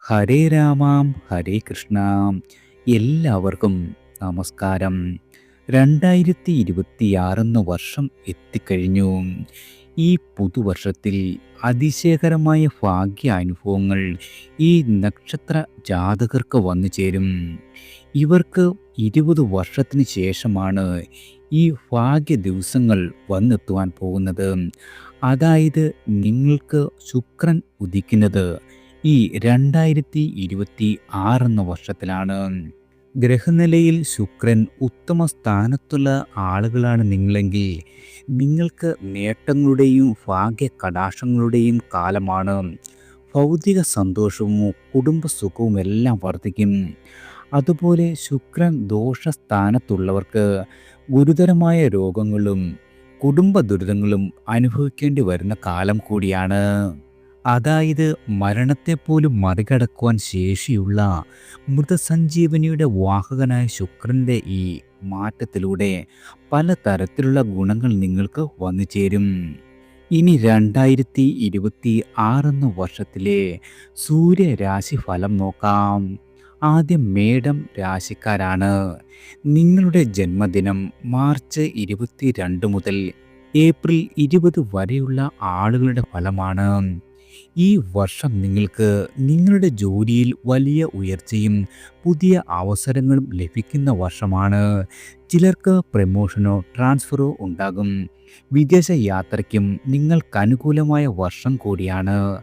ഹരേ രാമാം ഹരേ കൃഷ്ണ. എല്ലാവർക്കും നമസ്കാരം. 2026 വർഷം എത്തിക്കഴിഞ്ഞു. ഈ പുതുവർഷത്തിൽ അതിശയകരമായ ഭാഗ്യാനുഭവങ്ങൾ ഈ നക്ഷത്ര ജാതകർക്ക് വന്നു ചേരും. ഇവർക്ക് 20 വർഷത്തിന് ശേഷമാണ് ഈ ഭാഗ്യ ദിവസങ്ങൾ വന്നെത്തുവാൻ പോകുന്നത്. അതായത് നിങ്ങൾക്ക് ശുക്രൻ ഉദിക്കുന്നത് ഈ 2026 എന്ന വർഷത്തിലാണ്. ഗ്രഹനിലയിൽ ശുക്രൻ ഉത്തമ സ്ഥാനത്തുള്ള ആളുകളാണ് നിങ്ങളെങ്കിൽ നിങ്ങൾക്ക് നേട്ടങ്ങളുടെയും ഭാഗ്യ കടാക്ഷങ്ങളുടെയും കാലമാണ്. ഭൗതിക സന്തോഷവും കുടുംബസുഖവും എല്ലാം വർദ്ധിക്കും. അതുപോലെ ശുക്രൻ ദോഷസ്ഥാനത്തുള്ളവർക്ക് ഗുരുതരമായ രോഗങ്ങളും കുടുംബ ദുരിതങ്ങളും അനുഭവിക്കേണ്ടി വരുന്ന കാലം കൂടിയാണ്. അതായത് മരണത്തെപ്പോലും മറികടക്കുവാൻ ശേഷിയുള്ള മൃതസഞ്ജീവനിയുടെ വാഹകനായ ശുക്രൻ്റെ ഈ മാറ്റത്തിലൂടെ പലതരത്തിലുള്ള ഗുണങ്ങൾ നിങ്ങൾക്ക് വന്നു ചേരും. ഇനി 2026 എന്ന വർഷത്തിലെ സൂര്യരാശി ഫലം നോക്കാം. ആദ്യം മേടം രാശിക്കാരാണ്. നിങ്ങളുടെ ജന്മദിനം മാർച്ച് 22 മുതൽ ഏപ്രിൽ 20 വരെയുള്ള ആളുകളുടെ ഫലമാണ്. ഈ വർഷം നിങ്ങൾക്ക് നിങ്ങളുടെ ജോലിയിൽ വലിയ ഉയർച്ചയും പുതിയ അവസരങ്ങളും ലഭിക്കുന്ന വർഷമാണ്. ചിലർക്ക് പ്രമോഷനോ ട്രാൻസ്ഫറോ ഉണ്ടാകും. വിദേശ യാത്രയ്ക്കും നിങ്ങൾക്കനുകൂലമായ വർഷം കൂടിയാണ്.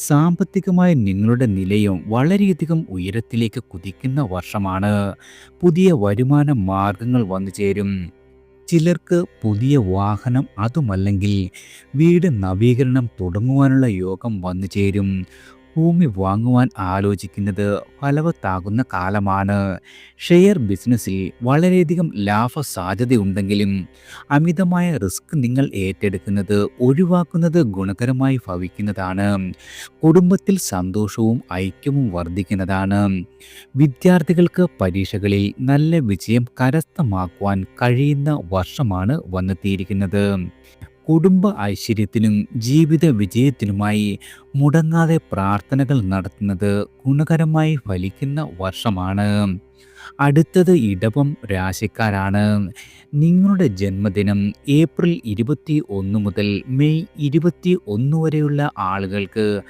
സാമ്പത്തികമായ നിങ്ങളുടെ നിലയും വളരെയധികം ഉയരത്തിലേക്ക് കുതിക്കുന്ന വർഷമാണ്. പുതിയ വരുമാന മാർഗങ്ങൾ വന്നു ചേരും. ചിലർക്ക് പുതിയ വാഹനം അതുമല്ലെങ്കിൽ വീട് നവീകരണം തുടങ്ങുവാനുള്ള യോഗം വന്നു ചേരും. ഭൂമി വാങ്ങുവാൻ ആലോചിക്കുന്നത് ഫലവത്താകുന്ന കാലമാണ്. ഷെയർ ബിസിനസ്സിൽ വളരെയധികം ലാഭസാധ്യതയുണ്ടെങ്കിലും അമിതമായ റിസ്ക് നിങ്ങൾ ഏറ്റെടുക്കുന്നത് ഒഴിവാക്കുന്നത് ഗുണകരമായി ഭവിക്കുന്നതാണ്. കുടുംബത്തിൽ സന്തോഷവും ഐക്യവും വർദ്ധിക്കുന്നതാണ്. വിദ്യാർത്ഥികൾക്ക് പരീക്ഷകളിൽ നല്ല വിജയം കരസ്ഥമാക്കുവാൻ കഴിയുന്ന വർഷമാണ് വന്നെത്തിയിരിക്കുന്നത്. കുടുംബ ഐശ്വര്യത്തിനും ജീവിത വിജയത്തിനുമായി മുടങ്ങാതെ പ്രാർത്ഥനകൾ നടത്തുന്നത് ഗുണകരമായി ഫലിക്കുന്ന വർഷമാണ്. അടുത്തത് ഇടവം രാശിക്കാരാണ്. നിങ്ങളുടെ ജന്മദിനം ഏപ്രിൽ 21 മുതൽ മെയ് 21 വരെയുള്ള ആളുകൾക്ക്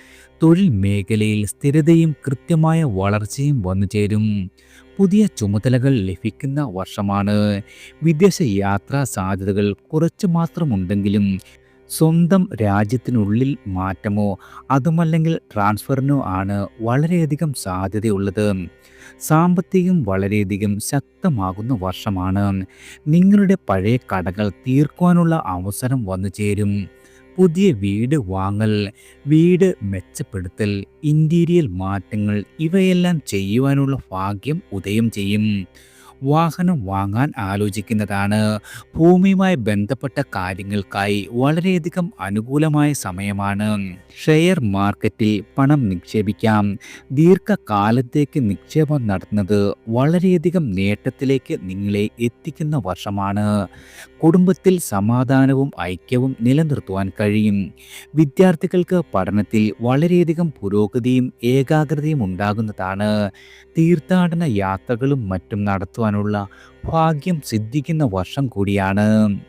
തൊഴിൽ മേഖലയിൽ സ്ഥിരതയും കൃത്യമായ വളർച്ചയും വന്നു ചേരും. പുതിയ ചുമതലകൾ ലഭിക്കുന്ന വർഷമാണ്. വിദേശ യാത്രാ സാധ്യതകൾ കുറച്ച് മാത്രമുണ്ടെങ്കിലും സ്വന്തം രാജ്യത്തിനുള്ളിൽ മാറ്റമോ അതുമല്ലെങ്കിൽ ട്രാൻസ്ഫറിനോ ആണ് വളരെയധികം സാധ്യതയുള്ളത്. സാമ്പത്തികം വളരെയധികം ശക്തമാകുന്ന വർഷമാണ്. നിങ്ങളുടെ പഴയ കടങ്ങൾ തീർക്കുവാനുള്ള അവസരം വന്നു ചേരും. പുതിയ വീട് വാങ്ങൽ, വീട് മെച്ചപ്പെടുത്തൽ, ഇൻറ്റീരിയൽ മാറ്റങ്ങൾ ഇവയെല്ലാം ചെയ്യുവാനുള്ള ഭാഗ്യം ഉദയം ചെയ്യും. വാഹനം വാങ്ങാൻ ആലോചിക്കുന്നതാണ്. ഭൂമിയുമായി ബന്ധപ്പെട്ട കാര്യങ്ങൾക്കായി വളരെയധികം അനുകൂലമായ സമയമാണ്. ഷെയർ മാർക്കറ്റിൽ പണം നിക്ഷേപിക്കാം. ദീർഘകാലത്തേക്ക് നിക്ഷേപം നടത്തുന്നത് വളരെയധികം നേട്ടത്തിലേക്ക് നിങ്ങളെ എത്തിക്കുന്ന വർഷമാണ്. കുടുംബത്തിൽ സമാധാനവും ഐക്യവും നിലനിർത്തുവാൻ കഴിയും. വിദ്യാർത്ഥികൾക്ക് പഠനത്തിൽ വളരെയധികം പുരോഗതിയും ഏകാഗ്രതയും ഉണ്ടാകുന്നതാണ്. തീർത്ഥാടന യാത്രകളും മറ്റും നടത്തുവാനുള്ള ഭാഗ്യം സിദ്ധിക്കുന്ന വർഷം കൂടിയാണ്.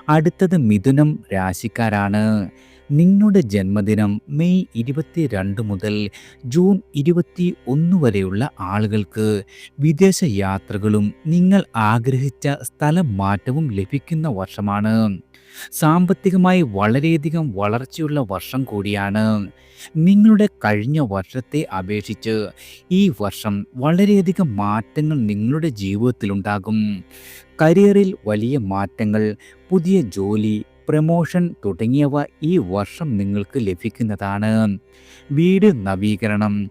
അടുത്തത് മിഥുനം രാശിക്കാരാണ്. നിങ്ങളുടെ ജന്മദിനം മെയ് 22 മുതൽ ജൂൺ 21 വരെയുള്ള ആളുകൾക്ക് വിദേശ യാത്രകളും നിങ്ങൾ ആഗ്രഹിച്ച സ്ഥലം മാറ്റവും ലഭിക്കുന്ന വർഷമാണ്. സാമ്പത്തികമായി വളരെയധികം വളർച്ചയുള്ള വർഷം കൂടിയാണ്. നിങ്ങളുടെ കഴിഞ്ഞ വർഷത്തെ അപേക്ഷിച്ച് ഈ വർഷം വളരെയധികം മാറ്റങ്ങൾ നിങ്ങളുടെ ജീവിതത്തിലുണ്ടാകും. കരിയറിൽ വലിയ മാറ്റങ്ങൾ, പുതിയ ജോലി, പ്രമോഷൻ തുടങ്ങിയവ ഈ വർഷം നിങ്ങൾക്ക് ലഭിക്കുന്നതാണ്. വീട് നവീകരണം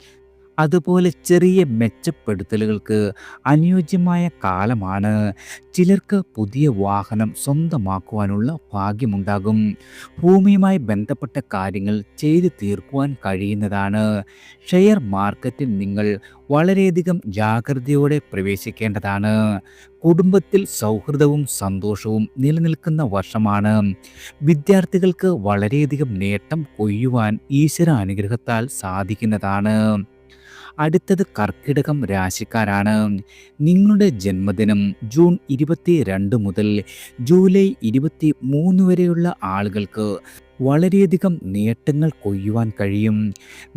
അതുപോലെ ചെറിയ മെച്ചപ്പെടുത്തലുകൾക്ക് അനുയോജ്യമായ കാലമാണ്. ചിലർക്ക് പുതിയ വാഹനം സ്വന്തമാക്കുവാനുള്ള ഭാഗ്യമുണ്ടാകും. ഭൂമിയുമായി ബന്ധപ്പെട്ട കാര്യങ്ങൾ ചെയ്തു തീർക്കുവാൻ കഴിയുന്നതാണ്. ഷെയർ മാർക്കറ്റിൽ നിങ്ങൾ വളരെയധികം ജാഗ്രതയോടെ പ്രവേശിക്കേണ്ടതാണ്. കുടുംബത്തിൽ സൗഹൃദവും സന്തോഷവും നിലനിൽക്കുന്ന വർഷമാണ്. വിദ്യാർത്ഥികൾക്ക് വളരെയധികം നേട്ടം കൊയ്യുവാൻ ഈശ്വര അനുഗ്രഹത്താൽ സാധിക്കുന്നതാണ്. അടുത്തത് കർക്കിടകം രാശിക്കാരാണ്. നിങ്ങളുടെ ജന്മദിനം ജൂൺ 22 മുതൽ ജൂലൈ 23 വരെയുള്ള ആളുകൾക്ക് വളരെയധികം നേട്ടങ്ങൾ കൊയ്യുവാൻ കഴിയും.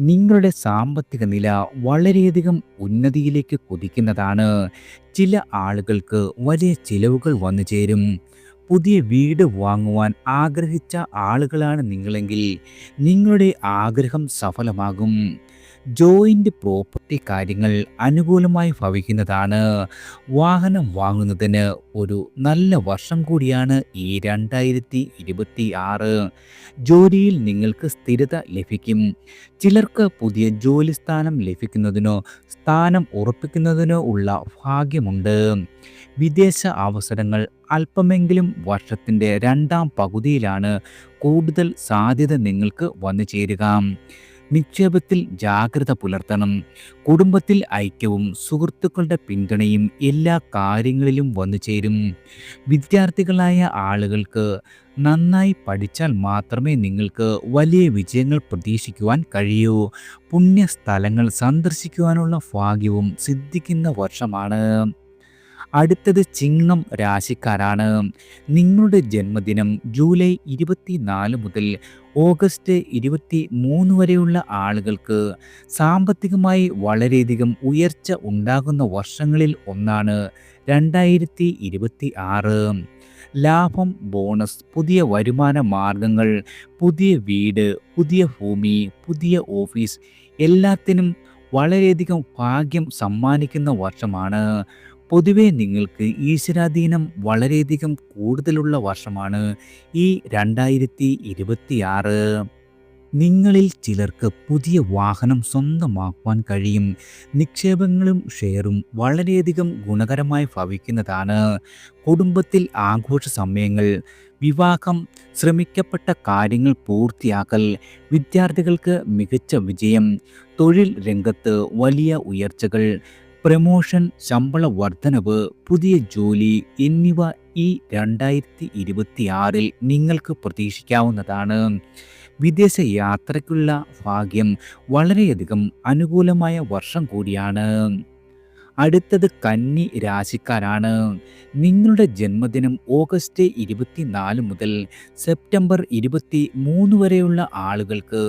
നിങ്ങളുടെ സാമ്പത്തിക നില വളരെയധികം ഉന്നതിയിലേക്ക് കുതിക്കുന്നതാണ്. ചില ആളുകൾക്ക് വലിയ ചിലവുകൾ വന്നു ചേരും. പുതിയ വീട് വാങ്ങുവാൻ ആഗ്രഹിച്ച ആളുകളാണ് നിങ്ങളെങ്കിൽ നിങ്ങളുടെ ആഗ്രഹം സഫലമാകും. ജോയിൻ്റ് പ്രോപ്പർട്ടി കാര്യങ്ങൾ അനുകൂലമായി ഭവിക്കുന്നതാണ്. വാഹനം വാങ്ങുന്നതിന് ഒരു നല്ല വർഷം കൂടിയാണ് ഈ 2026. ജോലിയിൽ നിങ്ങൾക്ക് സ്ഥിരത ലഭിക്കും. ചിലർക്ക് പുതിയ ജോലി സ്ഥാനം ലഭിക്കുന്നതിനോ സ്ഥാനം ഉറപ്പിക്കുന്നതിനോ ഉള്ള ഭാഗ്യമുണ്ട്. വിദേശ അവസരങ്ങൾ അല്പമെങ്കിലും വർഷത്തിൻ്റെ രണ്ടാം പകുതിയിലാണ് കൂടുതൽ സാധ്യത നിങ്ങൾക്ക് വന്നു ചേരുക. നിക്ഷേപത്തിൽ ജാഗ്രത പുലർത്തണം. കുടുംബത്തിൽ ഐക്യവും സുഹൃത്തുക്കളുടെ പിന്തുണയും എല്ലാ കാര്യങ്ങളിലും വന്നു ചേരും. വിദ്യാർത്ഥികളായ ആളുകൾക്ക് നന്നായി പഠിച്ചാൽ മാത്രമേ നിങ്ങൾക്ക് വലിയ വിജയങ്ങൾ പ്രതീക്ഷിക്കുവാൻ കഴിയൂ. പുണ്യസ്ഥലങ്ങൾ സന്ദർശിക്കുവാനുള്ള ഭാഗ്യവും സിദ്ധിക്കുന്ന വർഷമാണ്. അടുത്തത് ചിങ്ങം രാശിക്കാരാണ്. നിങ്ങളുടെ ജന്മദിനം ജൂലൈ 24 മുതൽ ഓഗസ്റ്റ് 23 വരെയുള്ള ആളുകൾക്ക് സാമ്പത്തികമായി വളരെയധികം ഉയർച്ച ഉണ്ടാകുന്ന വർഷങ്ങളിൽ ഒന്നാണ് 2026. ലാഭം, ബോണസ്, പുതിയ വരുമാന മാർഗങ്ങൾ, പുതിയ വീട്, പുതിയ ഭൂമി, പുതിയ ഓഫീസ് എല്ലാത്തിനും വളരെയധികം ഭാഗ്യം സമ്മാനിക്കുന്ന വർഷമാണ്. പൊതുവെ നിങ്ങൾക്ക് ഈശ്വരാധീനം വളരെയധികം കൂടുതലുള്ള വർഷമാണ് ഈ 2026. നിങ്ങളിൽ ചിലർക്ക് പുതിയ വാഹനം സ്വന്തമാക്കുവാൻ കഴിയും. നിക്ഷേപങ്ങളും ഷെയറും വളരെയധികം ഗുണകരമായി ഭവിക്കുന്നതാണ്. കുടുംബത്തിൽ ആഘോഷ സമയങ്ങൾ, വിവാഹം, ശ്രമിക്കപ്പെട്ട കാര്യങ്ങൾ പൂർത്തിയാക്കൽ, വിദ്യാർത്ഥികൾക്ക് മികച്ച വിജയം, തൊഴിൽ രംഗത്ത് വലിയ ഉയർച്ചകൾ, പ്രമോഷൻ, ശമ്പള വർധനവ്, പുതിയ ജോലി എന്നിവ ഈ 2026 നിങ്ങൾക്ക് പ്രതീക്ഷിക്കാവുന്നതാണ്. വിദേശ യാത്രയ്ക്കുള്ള ഭാഗ്യം വളരെയധികം അനുകൂലമായ വർഷം കൂടിയാണ്. അടുത്തത് കന്നി രാശിക്കാരാണ്. നിങ്ങളുടെ ജന്മദിനം ഓഗസ്റ്റ് 24 മുതൽ സെപ്റ്റംബർ 23 വരെയുള്ള ആളുകൾക്ക്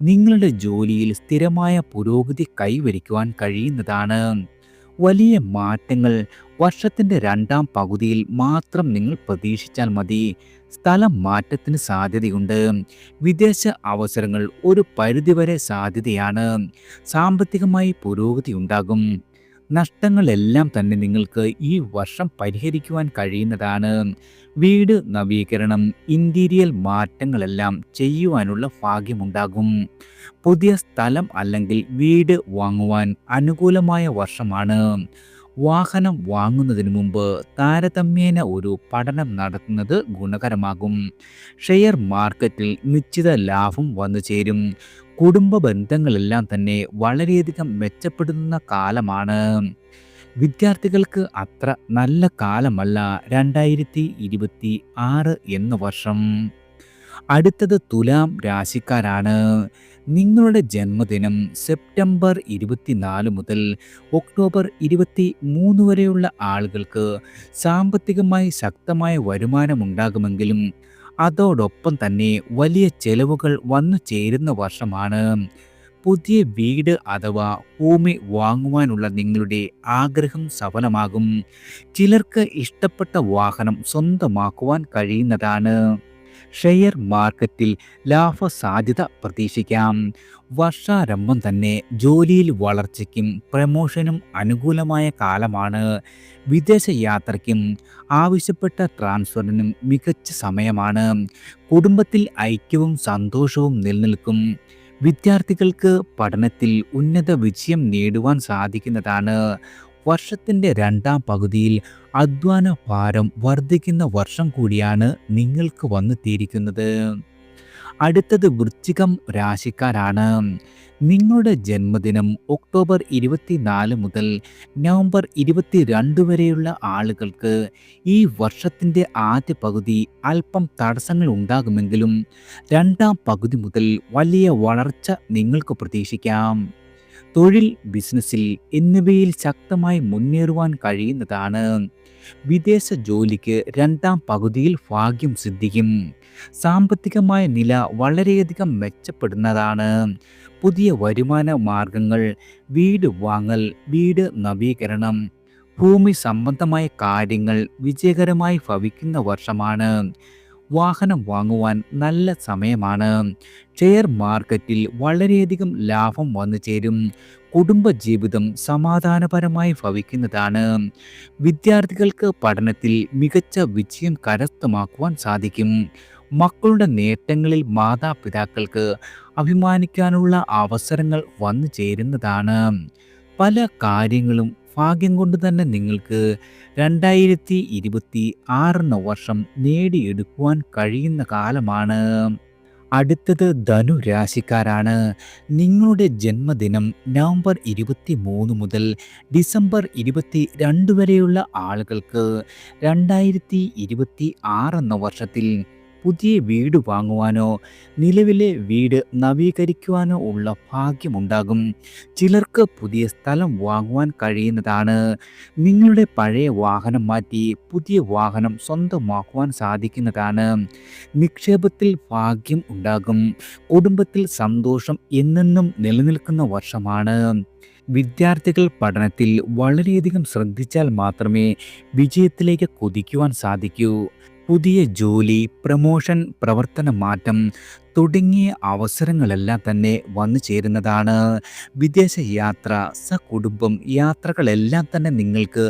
നിങ്ങളുടെ ജോലിയിൽ സ്ഥിരമായ പുരോഗതി കൈവരിക്കുവാൻ കഴിയുന്നതാണ്. വലിയ മാറ്റങ്ങൾ വർഷത്തിൻ്റെ രണ്ടാം പകുതിയിൽ മാത്രം നിങ്ങൾ പ്രതീക്ഷിച്ചാൽ മതി. സ്ഥലം മാറ്റത്തിന് സാധ്യതയുണ്ട്. വിദേശ അവസരങ്ങൾ ഒരു പരിധിവരെ സാധ്യതയാണ്. സാമ്പത്തികമായി പുരോഗതി ഉണ്ടാകും. നഷ്ടങ്ങളെല്ലാം തന്നെ നിങ്ങൾക്ക് ഈ വർഷം പരിഹരിക്കുവാൻ കഴിയുന്നതാണ്. വീട് നവീകരണം, ഇൻറ്റീരിയൽ മാറ്റങ്ങളെല്ലാം ചെയ്യുവാനുള്ള ഭാഗ്യമുണ്ടാകും. പുതിയ സ്ഥലം അല്ലെങ്കിൽ വീട് വാങ്ങുവാൻ അനുകൂലമായ വർഷമാണ്. വാഹനം വാങ്ങുന്നതിന് മുമ്പ് താരതമ്യേന ഒരു പഠനം നടത്തുന്നത് ഗുണകരമാകും. ഷെയർ മാർക്കറ്റിൽ നിശ്ചിത ലാഭം വന്നു ചേരും. കുടുംബ ബന്ധങ്ങളെല്ലാം തന്നെ വളരെയധികം മെച്ചപ്പെടുന്ന കാലമാണ്. വിദ്യാർത്ഥികൾക്ക് അത്ര നല്ല കാലമല്ല 2026 എന്ന വർഷം. അടുത്തത് തുലാം രാശിക്കാരാണ്. നിങ്ങളുടെ ജന്മദിനം സെപ്റ്റംബർ 24 മുതൽ ഒക്ടോബർ 23 വരെയുള്ള ആളുകൾക്ക് സാമ്പത്തികമായി ശക്തമായ വരുമാനമുണ്ടാകുമെങ്കിലും അതോടൊപ്പം തന്നെ വലിയ ചെലവുകൾ വന്നു ചേരുന്ന വർഷമാണ്. പുതിയ വീട് അഥവാ ഭൂമി വാങ്ങുവാനുള്ള നിങ്ങളുടെ ആഗ്രഹം സഫലമാകും. ചിലർക്ക് ഇഷ്ടപ്പെട്ട വാഹനം സ്വന്തമാക്കുവാൻ കഴിയുന്നതാണ്. ഷെയർ മാർക്കറ്റിൽ ലാഭസാധ്യത പ്രതീക്ഷിക്കാം. വർഷാരംഭം തന്നെ ജോലിയിൽ വളർച്ചയ്ക്കും പ്രമോഷനും അനുകൂലമായ കാലമാണ്. വിദേശ യാത്രയ്ക്കും ആവശ്യപ്പെട്ട ട്രാൻസ്ഫറിനും മികച്ച സമയമാണ്. കുടുംബത്തിൽ ഐക്യവും സന്തോഷവും നിലനിൽക്കും. വിദ്യാർത്ഥികൾക്ക് പഠനത്തിൽ ഉന്നത വിജയം നേടുവാൻ സാധിക്കുന്നതാണ്. വർഷത്തിൻ്റെ രണ്ടാം പകുതിയിൽ അധ്വാന ഭാരം വർദ്ധിക്കുന്ന വർഷം കൂടിയാണ് നിങ്ങൾക്ക് വന്നെത്തിയിരിക്കുന്നത്. അടുത്തത് വൃശ്ചികം രാശിക്കാരാണ്. നിങ്ങളുടെ ജന്മദിനം ഒക്ടോബർ 24 മുതൽ നവംബർ 22 വരെയുള്ള ആളുകൾക്ക് ഈ വർഷത്തിൻ്റെ ആദ്യ പകുതി അല്പം തടസ്സങ്ങൾ ഉണ്ടാകുമെങ്കിലും രണ്ടാം പകുതി മുതൽ വലിയ വളർച്ച നിങ്ങൾക്ക് പ്രതീക്ഷിക്കാം. തൊഴിൽ, ബിസിനസ്സിൽ എന്നിവയിൽ ശക്തമായി മുന്നേറുവാൻ കഴിയുന്നതാണ്. വിദേശ ജോലിക്ക് രണ്ടാം പകുതിയിൽ ഭാഗ്യം സിദ്ധിക്കും. സാമ്പത്തികമായ നില വളരെയധികം മെച്ചപ്പെടുന്നതാണ്. പുതിയ വരുമാന മാർഗങ്ങൾ, വീട് വാങ്ങൽ, വീട് നവീകരണം, ഭൂമി സംബന്ധമായ കാര്യങ്ങൾ വിജയകരമായി ഭവിക്കുന്ന വർഷമാണ്. വാഹനം വാങ്ങുവാൻ നല്ല സമയമാണ്. ഷെയർ മാർക്കറ്റിൽ വളരെയധികം ലാഭം വന്നു ചേരും. കുടുംബജീവിതം സമാധാനപരമായി ഭവിക്കുന്നതാണ്. വിദ്യാർത്ഥികൾക്ക് പഠനത്തിൽ മികച്ച വിജയം കരസ്ഥമാക്കുവാൻ സാധിക്കും. മക്കളുടെ നേട്ടങ്ങളിൽ മാതാപിതാക്കൾക്ക് അഭിമാനിക്കാനുള്ള അവസരങ്ങൾ വന്നു ചേരുന്നതാണ്. പല കാര്യങ്ങളും ഭാഗ്യം കൊണ്ട് തന്നെ നിങ്ങൾക്ക് 2026 എന്ന വർഷം നേടിയെടുക്കുവാൻ കഴിയുന്ന കാലമാണ്. അടുത്തത് ധനു രാശിക്കാരാണ്. നിങ്ങളുടെ ജന്മദിനം നവംബർ 23 മുതൽ ഡിസംബർ 22 വരെയുള്ള ആളുകൾക്ക് 2026 എന്ന വർഷത്തിൽ പുതിയ വീട് വാങ്ങുവാനോ നിലവിലെ വീട് നവീകരിക്കുവാനോ ഉള്ള ഭാഗ്യമുണ്ടാകും. ചിലർക്ക് പുതിയ സ്ഥലം വാങ്ങുവാൻ കഴിയുന്നതാണ്. നിങ്ങളുടെ പഴയ വാഹനം മാറ്റി പുതിയ വാഹനം സ്വന്തമാക്കുവാൻ സാധിക്കുന്നതാണ്. നിക്ഷേപത്തിൽ ഭാഗ്യം ഉണ്ടാകും. കുടുംബത്തിൽ സന്തോഷം എന്നെന്നും നിലനിൽക്കുന്ന വർഷമാണ്. വിദ്യാർത്ഥികൾ പഠനത്തിൽ വളരെയധികം ശ്രദ്ധിച്ചാൽ മാത്രമേ വിജയത്തിലേക്ക് കുതിക്കുവാൻ സാധിക്കൂ. പുതിയ ജോലി, പ്രമോഷൻ, പ്രവർത്തന മാറ്റം തുടങ്ങിയ അവസരങ്ങളെല്ലാം തന്നെ വന്നു ചേരുന്നതാണ്. വിദേശ യാത്ര, സകുടുംബം യാത്രകളെല്ലാം തന്നെ നിങ്ങൾക്ക്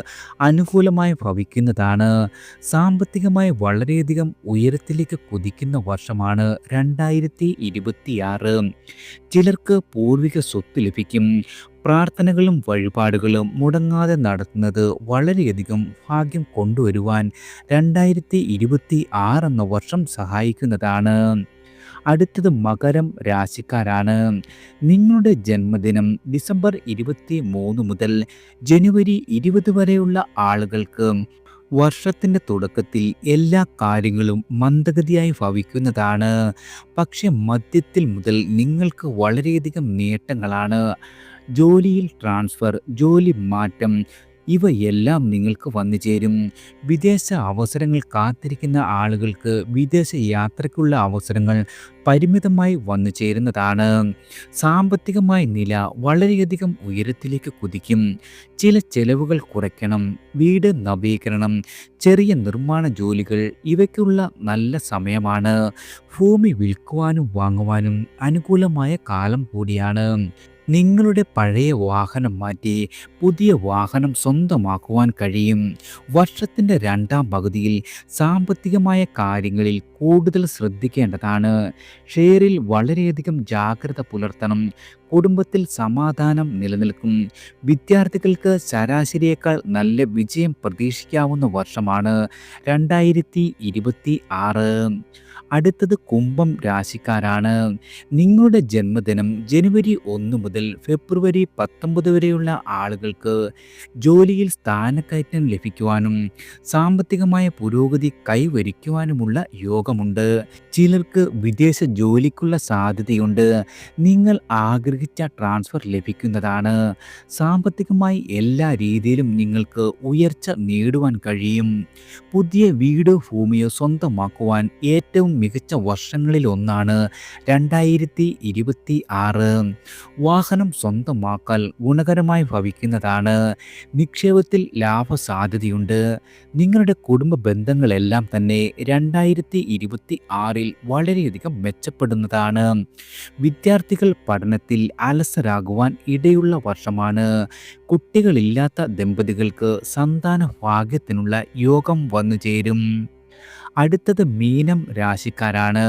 അനുകൂലമായി ഭവിക്കുന്നതാണ്. സാമ്പത്തികമായി വളരെയധികം ഉയരത്തിലേക്ക് കുതിക്കുന്ന വർഷമാണ് 2026. ചിലർക്ക് പൂർവിക സ്വത്ത് ലഭിക്കും. പ്രാർത്ഥനകളും വഴിപാടുകളും മുടങ്ങാതെ നടത്തുന്നത് വളരെയധികം ഭാഗ്യം കൊണ്ടുവരുവാൻ 2026 എന്ന വർഷം സഹായിക്കുന്നതാണ്. അടുത്തത് മകരം രാശിക്കാരാണ്. നിങ്ങളുടെ ജന്മദിനം ഡിസംബർ 23 മുതൽ ജനുവരി 20 വരെയുള്ള ആളുകൾക്ക് വർഷത്തിൻ്റെ തുടക്കത്തിൽ എല്ലാ കാര്യങ്ങളും മന്ദഗതിയായി ഭവിക്കുന്നതാണ്. പക്ഷെ മധ്യത്തിൽ മുതൽ നിങ്ങൾക്ക് വളരെയധികം നേട്ടങ്ങളാണ്. ജോലിയിൽ ട്രാൻസ്ഫർ, ജോലി മാറ്റം ഇവയെല്ലാം നിങ്ങൾക്ക് വന്നു ചേരും. വിദേശ അവസരങ്ങൾ കാത്തിരിക്കുന്ന ആളുകൾക്ക് വിദേശ യാത്രയ്ക്കുള്ള അവസരങ്ങൾ പരിമിതമായി വന്നു ചേരുന്നതാണ്. സാമ്പത്തികമായ നില വളരെയധികം ഉയരത്തിലേക്ക് കുതിക്കും. ചില ചെലവുകൾ കുറയ്ക്കണം. വീട് നവീകരണം, ചെറിയ നിർമ്മാണ ജോലികൾ ഇവയ്ക്കുള്ള നല്ല സമയമാണ്. ഭൂമി വിൽക്കുവാനും വാങ്ങുവാനും അനുകൂലമായ കാലം കൂടിയാണ്. നിങ്ങളുടെ പഴയ വാഹനം മാറ്റി പുതിയ വാഹനം സ്വന്തമാക്കുവാൻ കഴിയും. വർഷത്തിൻ്റെ രണ്ടാം പകുതിയിൽ സാമ്പത്തികമായ കാര്യങ്ങളിൽ കൂടുതൽ ശ്രദ്ധിക്കേണ്ടതാണ്. ഷെയറിൽ വളരെയധികം ജാഗ്രത പുലർത്തണം. കുടുംബത്തിൽ സമാധാനം നിലനിൽക്കും. വിദ്യാർത്ഥികൾക്ക് ശരാശരിയേക്കാൾ നല്ല വിജയം പ്രതീക്ഷിക്കാവുന്ന വർഷമാണ് 2026. അടുത്തത് കുംഭം രാശിക്കാരാണ്. നിങ്ങളുടെ ജന്മദിനം ജനുവരി 1 മുതൽ ഫെബ്രുവരി 19 വരെയുള്ള ആളുകൾക്ക് ജോലിയിൽ സ്ഥാനക്കയറ്റം ലഭിക്കുവാനും സാമ്പത്തികമായ പുരോഗതി കൈവരിക്കുവാനുമുള്ള യോഗമുണ്ട്. ചിലർക്ക് വിദേശ ജോലിക്കുള്ള സാധ്യതയുണ്ട്. നിങ്ങൾ ആഗ്രഹിച്ച ട്രാൻസ്ഫർ ലഭിക്കുന്നതാണ്. സാമ്പത്തികമായി എല്ലാ രീതിയിലും നിങ്ങൾക്ക് ഉയർച്ച നേടുവാൻ കഴിയും. പുതിയ വീടോ ഭൂമിയോ സ്വന്തമാക്കുവാൻ ഏറ്റവും മികച്ച വർഷങ്ങളിൽ ഒന്നാണ് 2026. വാഹനം സ്വന്തമാക്കൽ ഗുണകരമായി ഭവിക്കുന്നതാണ്. നിക്ഷേപത്തിൽ ലാഭസാധ്യതയുണ്ട്. നിങ്ങളുടെ കുടുംബ ബന്ധങ്ങളെല്ലാം തന്നെ 2026 വളരെയധികം മെച്ചപ്പെടുന്നതാണ്. വിദ്യാർത്ഥികൾ പഠനത്തിൽ അലസരാകുവാൻ ഇടയുള്ള വർഷമാണ്. കുട്ടികളില്ലാത്ത ദമ്പതികൾക്ക് സന്താന ഭാഗ്യത്തിനുള്ള യോഗം വന്നു ചേരും. അടുത്തത് മീനം രാശിക്കാരാണ്.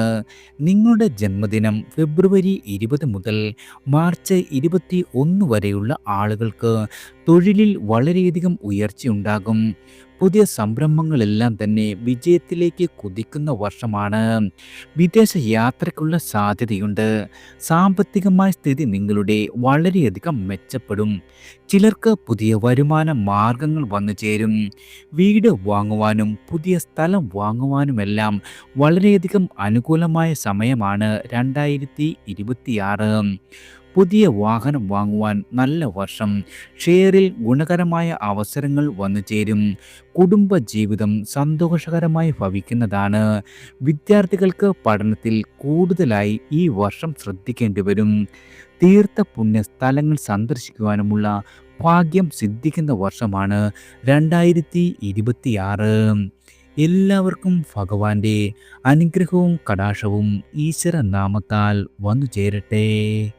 നിങ്ങളുടെ ജന്മദിനം ഫെബ്രുവരി 20 മുതൽ മാർച്ച് 21 വരെയുള്ള ആളുകൾക്ക് തൊഴിലിൽ വളരെയധികം ഉയർച്ചയുണ്ടാകും. പുതിയ സംരംഭങ്ങളെല്ലാം തന്നെ വിജയത്തിലേക്ക് കുതിക്കുന്ന വർഷമാണ്. വിദേശ യാത്രയ്ക്കുള്ള സാധ്യതയുണ്ട്. സാമ്പത്തികമായ സ്ഥിതി നിങ്ങളുടെ വളരെയധികം മെച്ചപ്പെടും. ചിലർക്ക് പുതിയ വരുമാന മാർഗങ്ങൾ വന്നു ചേരും. വീട് വാങ്ങുവാനും പുതിയ സ്ഥലം വാങ്ങുവാനുമെല്ലാം വളരെയധികം അനുകൂലമായ സമയമാണ് 2026. പുതിയ വാഹനം വാങ്ങുവാൻ നല്ല വർഷം. ഷെയറിൽ ഗുണകരമായ അവസരങ്ങൾ വന്നു ചേരും. കുടുംബജീവിതം സന്തോഷകരമായി ഭവിക്കുന്നതാണ്. വിദ്യാർത്ഥികൾക്ക് പഠനത്തിൽ കൂടുതലായി ഈ വർഷം ശ്രദ്ധിക്കേണ്ടി വരും. തീർത്ഥ പുണ്യ സ്ഥലങ്ങൾ സന്ദർശിക്കുവാനുമുള്ള ഭാഗ്യം സിദ്ധിക്കുന്ന വർഷമാണ് 2026. എല്ലാവർക്കും ഭഗവാന്റെ അനുഗ്രഹവും കടാക്ഷവും ഈശ്വര നാമത്താൽ വന്നു ചേരട്ടെ.